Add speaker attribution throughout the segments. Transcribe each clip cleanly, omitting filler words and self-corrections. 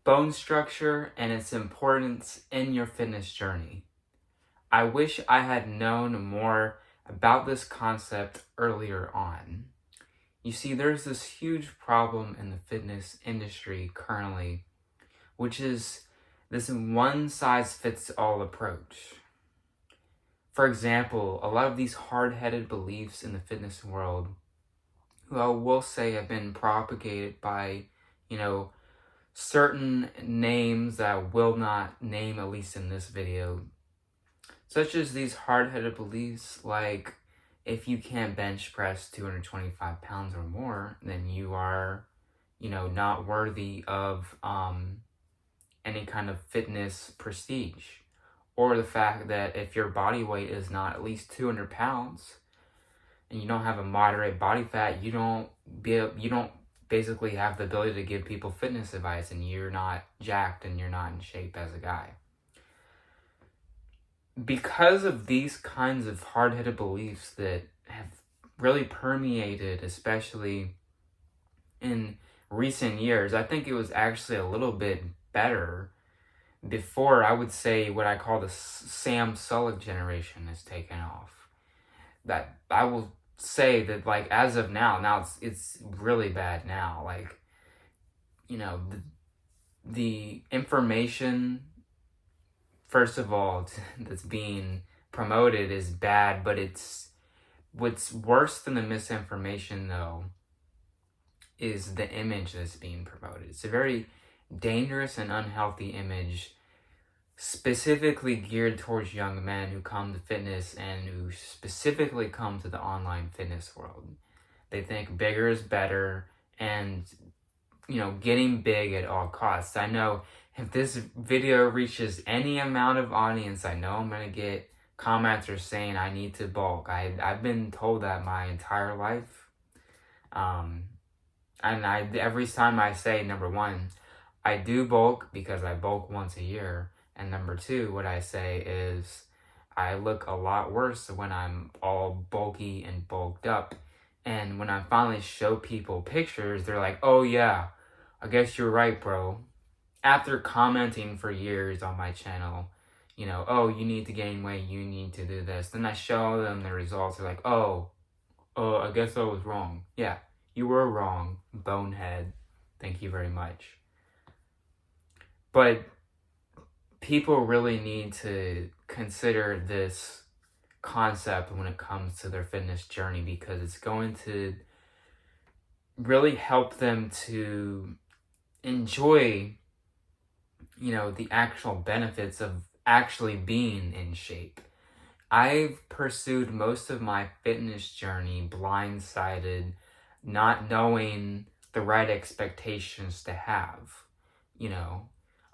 Speaker 1: bone structure and its importance in your fitness journey. I wish I had known more about this concept earlier on. You see, there's this huge problem in the fitness industry currently, which is this one-size-fits-all approach. For example, a lot of these hard-headed beliefs in the fitness world, who I will say have been propagated by, certain names that I will not name, at least in this video, such as these hard-headed beliefs like, if you can't bench press 225 pounds or more, then you are, not worthy of any kind of fitness prestige. Or the fact that if your body weight is not at least 200 pounds and you don't have a moderate body fat, you don't basically have the ability to give people fitness advice, and you're not jacked and you're not in shape as a guy. Because of these kinds of hard-headed beliefs that have really permeated, especially in recent years, I think it was actually a little bit better before, I would say, what I call the Sam Sulek generation has taken off. That I will say that, like, as of now it's really bad now. Like, the information, first of all, that's being promoted is bad, but what's worse than the misinformation, though, is the image that's being promoted. It's a very dangerous and unhealthy image, specifically geared towards young men who come to fitness and who specifically come to the online fitness world. They think bigger is better and, getting big at all costs. I know if this video reaches any amount of audience, I know I'm going to get commenters saying I need to bulk. I've been told that my entire life. And every time I say, number one, I do bulk because I bulk once a year. And number two, what I say is I look a lot worse when I'm all bulky and bulked up. And when I finally show people pictures, they're like, oh yeah, I guess you're right, bro. After commenting for years on my channel, oh, you need to gain weight, you need to do this. Then I show them the results. They're like, oh, I guess I was wrong. Yeah, you were wrong, bonehead. Thank you very much. But people really need to consider this concept when it comes to their fitness journey, because it's going to really help them to enjoy, the actual benefits of actually being in shape. I've pursued most of my fitness journey blindsided, not knowing the right expectations to have.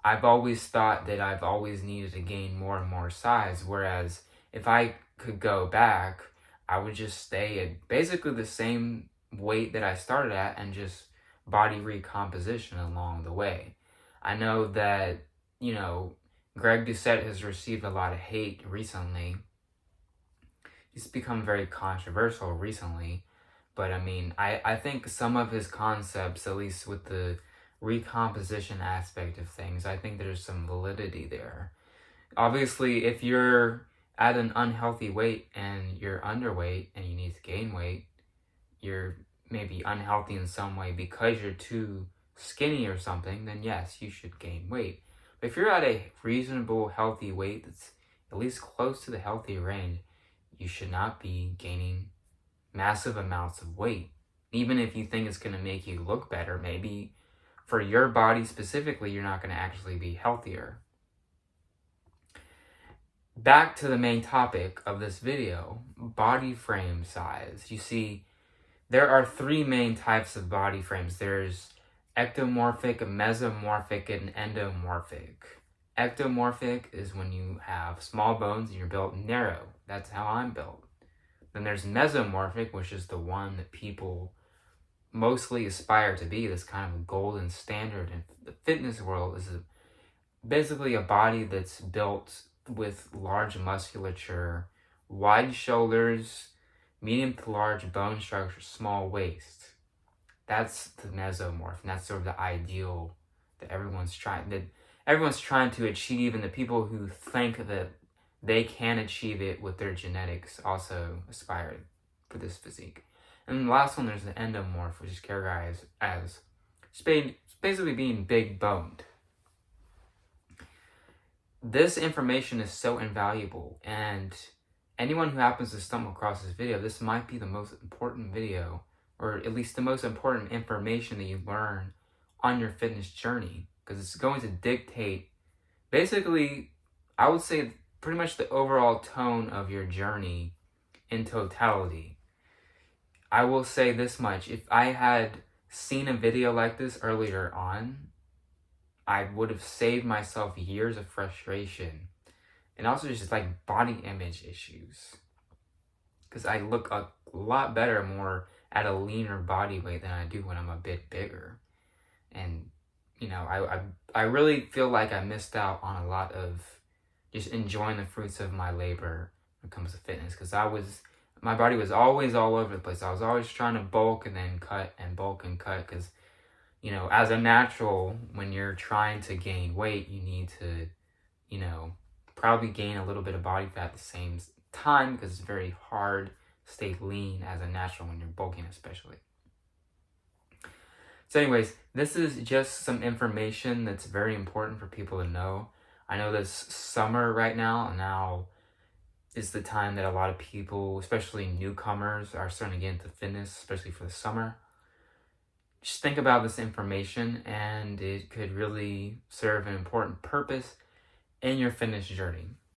Speaker 1: I've always thought that I've always needed to gain more and more size, whereas if I could go back, I would just stay at basically the same weight that I started at and just body recomposition along the way. I know that, Greg Doucette has received a lot of hate recently. He's become very controversial recently, but I think some of his concepts, at least with the recomposition aspect of things, I think there's some validity there. Obviously, if you're at an unhealthy weight and you're underweight and you need to gain weight, you're maybe unhealthy in some way because you're too skinny or something, then yes, you should gain weight. But if you're at a reasonable, healthy weight that's at least close to the healthy range, you should not be gaining massive amounts of weight. Even if you think it's going to make you look better, maybe for your body specifically, you're not going to actually be healthier. Back to the main topic of this video, body frame size. You see, there are three main types of body frames. There's ectomorphic, mesomorphic, and endomorphic. Ectomorphic is when you have small bones and you're built narrow. That's how I'm built. Then there's mesomorphic, which is the one that people mostly aspire to be. This kind of a golden standard in the fitness world is basically a body that's built with large musculature, wide shoulders, medium to large bone structure, small waist. That's the mesomorph, and that's sort of the ideal that everyone's trying to achieve, and the people who think that they can achieve it with their genetics also aspire for this physique. And the last one, there's the endomorph, which is characterized as basically being big boned. This information is so invaluable, and anyone who happens to stumble across this video, this might be the most important video, or at least the most important information that you learn on your fitness journey, because it's going to dictate, basically, I would say pretty much the overall tone of your journey in totality. I will say this much: if I had seen a video like this earlier on, I would have saved myself years of frustration, and also just like body image issues, because I look a lot better more at a leaner body weight than I do when I'm a bit bigger. And you know, I really feel like I missed out on a lot of just enjoying the fruits of my labor when it comes to fitness, because my body was always all over the place. I was always trying to bulk and then cut and bulk and cut, because you know, as a natural, when you're trying to gain weight, you need to, you know, probably gain a little bit of body fat at the same time, because it's very hard to stay lean as a natural when you're bulking, especially. So anyways, this is just some information that's very important for people to know. I know this summer right now is the time that a lot of people, especially newcomers, are starting to get into fitness, especially for the summer. Just think about this information, and it could really serve an important purpose in your fitness journey.